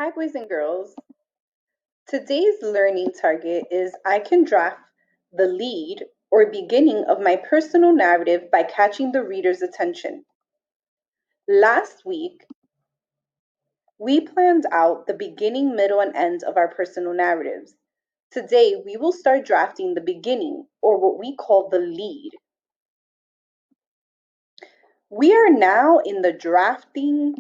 Hi, boys and girls. Today's learning target is I can draft the lead or beginning of my personal narrative by catching the reader's attention. Last week, we planned out the beginning, middle, and end of our personal narratives. Today, we will start drafting the beginning, or what we call the lead. We are now in the drafting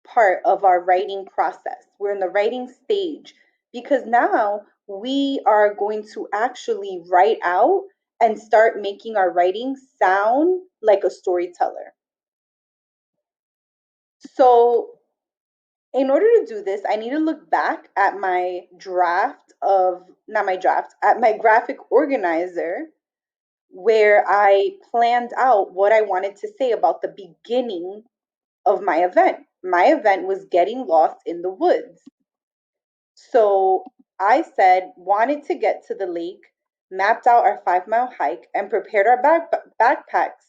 part of our writing process. We're in the writing stage because now we are going to actually write out and start making our writing sound like a storyteller. So, in order to do this, I need to look back at my draft of, not my draft, at my graphic organizer where I planned out what I wanted to say about the beginning of my event. My event was getting lost in the woods. So I said, wanted to get to the lake, mapped out our 5 mile hike, and prepared our backpacks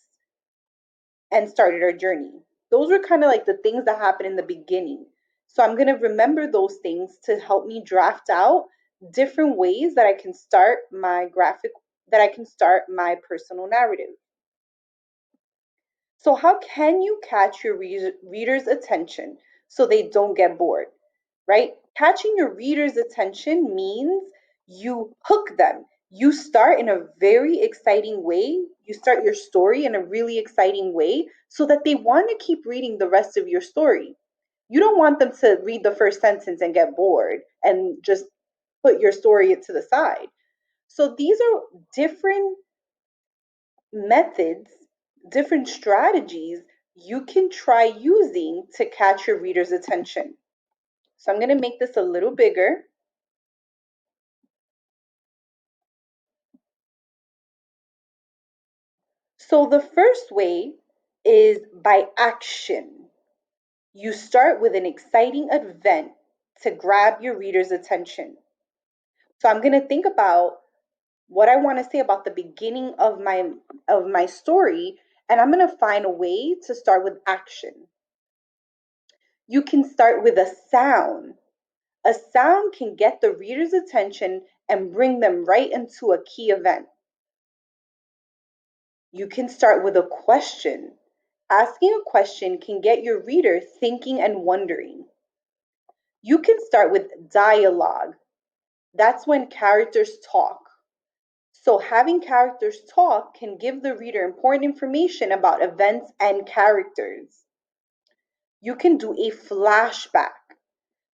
and started our journey. Those were kind of like the things that happened in the beginning. So I'm going to remember those things to help me draft out different ways that I can start my personal narrative. So, how can you catch your reader's attention so they don't get bored, right? Catching your reader's attention means you hook them. You start in a very exciting way. You start your story in a really exciting way so that they want to keep reading the rest of your story. You don't want them to read the first sentence and get bored and just put your story to the side. So, these are different methods, different strategies you can try using to catch your reader's attention. So I'm going to make this a little bigger. So the first way is by action. You start with an exciting event to grab your reader's attention. So I'm going to think about what I want to say about the beginning of my story, and I'm going to find a way to start with action. You can start with a sound. A sound can get the reader's attention and bring them right into a key event. You can start with a question. Asking a question can get your reader thinking and wondering. You can start with dialogue. That's when characters talk. So, having characters talk can give the reader important information about events and characters. You can do a flashback.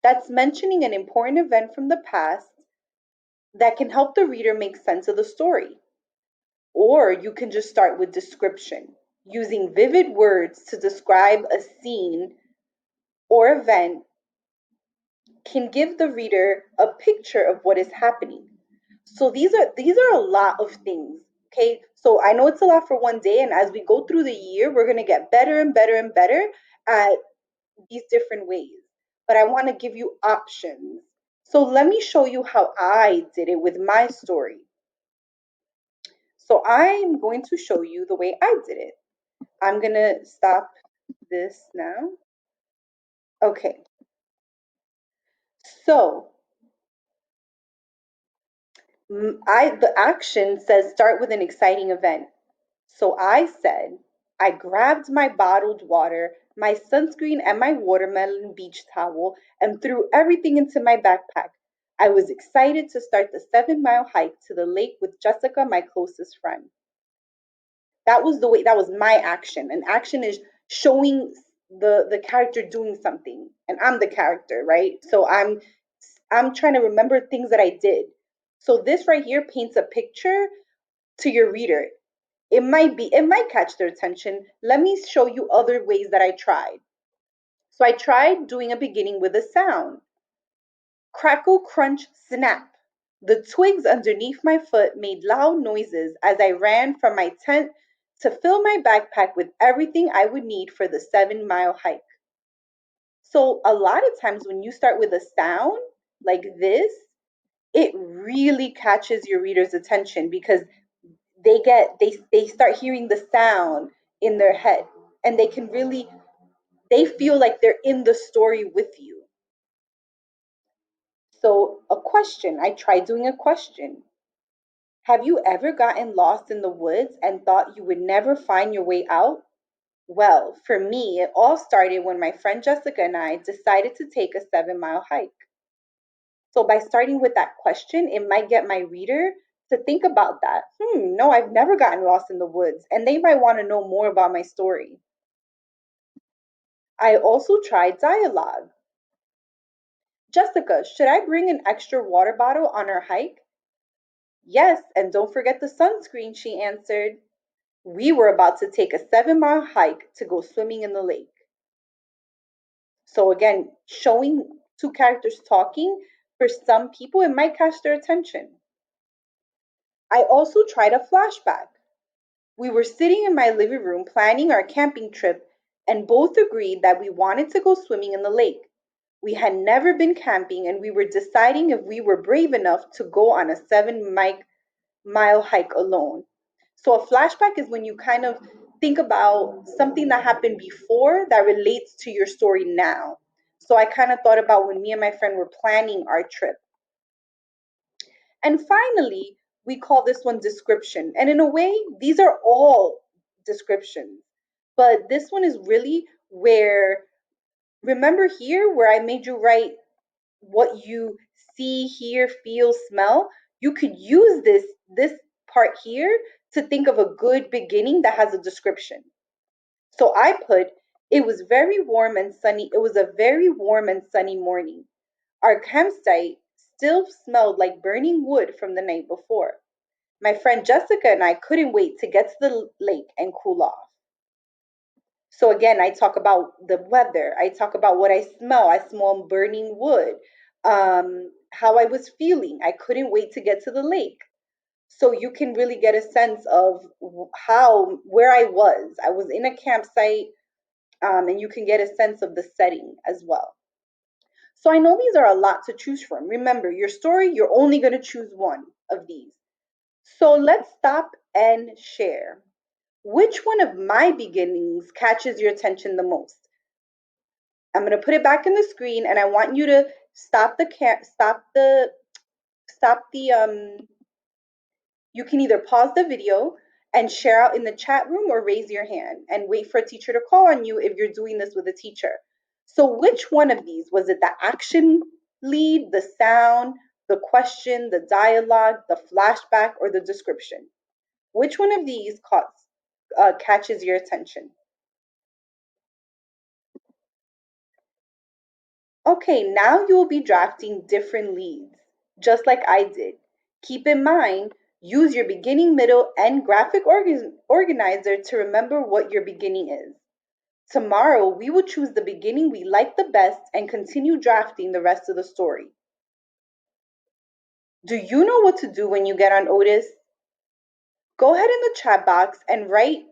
That's mentioning an important event from the past that can help the reader make sense of the story. Or you can just start with description, using vivid words to describe a scene or event can give the reader a picture of what is happening. So these are a lot of things. Okay, so I know it's a lot for one day, and as we go through the year, we're gonna get better and better and better at these different ways. But I want to give you options. So let me show you how I did it with my story. So I'm going to show you the way I did it. I'm going to stop this now. Okay. So the action says start with an exciting event. So I said, I grabbed my bottled water, my sunscreen, and my watermelon beach towel and threw everything into my backpack. I was excited to start the 7 mile hike to the lake with Jessica, my closest friend. That was the way, that was my action. And action is showing the character doing something. And I'm the character, right? So I'm trying to remember things that I did. So this right here paints a picture to your reader. It might catch their attention. Let me show you other ways that I tried. So I tried doing a beginning with a sound. Crackle, crunch, snap. The twigs underneath my foot made loud noises as I ran from my tent to fill my backpack with everything I would need for the 7 mile hike. So a lot of times when you start with a sound like this, it really catches your reader's attention because they start hearing the sound in their head, and they feel like they're in the story with you. So, a question. I tried doing a question. Have you ever gotten lost in the woods and thought you would never find your way out? Well, for me, it all started when my friend Jessica and I decided to take a 7 mile hike. So, by starting with that question, it might get my reader to think about that. No, I've never gotten lost in the woods, and they might want to know more about my story. I also tried dialogue. Jessica, should I bring an extra water bottle on our hike? Yes, and don't forget the sunscreen, she answered. We were about to take a 7 mile hike to go swimming in the lake. So, again, showing two characters talking, for some people, it might catch their attention. I also tried a flashback. We were sitting in my living room planning our camping trip and both agreed that we wanted to go swimming in the lake. We had never been camping and we were deciding if we were brave enough to go on a 7 mile hike alone. So a flashback is when you kind of think about something that happened before that relates to your story now. So I kind of thought about when me and my friend were planning our trip. And finally, we call this one description. And in a way, these are all descriptions. But this one is really where, remember here where I made you write what you see, hear, feel, smell? You could use this part here to think of a good beginning that has a description. So I put, it was very warm and sunny. It was a very warm and sunny morning. Our campsite still smelled like burning wood from the night before. My friend Jessica and I couldn't wait to get to the lake and cool off. So again, I talk about the weather. I talk about what I smell. I smell burning wood. How I was feeling. I couldn't wait to get to the lake. So you can really get a sense of how where I was. I was in a campsite, and you can get a sense of the setting as well. So I know these are a lot to choose from. Remember, your story, you're only going to choose one of these. So let's stop and share. Which one of my beginnings catches your attention the most? I'm going to put it back in the screen and I want you to stop the you can either pause the video and share out in the chat room or raise your hand and wait for a teacher to call on you if you're doing this with a teacher. So which one of these? Was it the action lead, the sound, the question, the dialogue, the flashback, or the description? Which one of these catches your attention? Okay, now you will be drafting different leads, just like I did. Keep in mind, use your beginning, middle, and graphic organizer to remember what your beginning is. Tomorrow, we will choose the beginning we like the best and continue drafting the rest of the story. Do you know what to do when you get on Otis? Go ahead in the chat box and write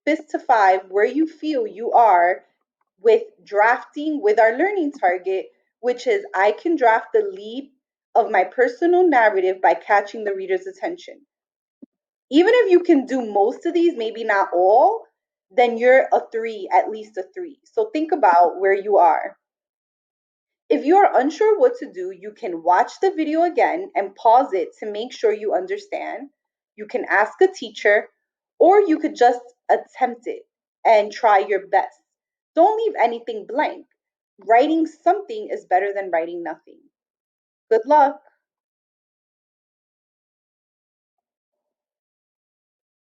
fist to five where you feel you are with drafting with our learning target, which is I can draft the lead of my personal narrative by catching the reader's attention. Even if you can do most of these, maybe not all, then you're a three, at least a three. So think about where you are. If you are unsure what to do, you can watch the video again and pause it to make sure you understand. You can ask a teacher, or you could just attempt it and try your best. Don't leave anything blank. Writing something is better than writing nothing. Good luck.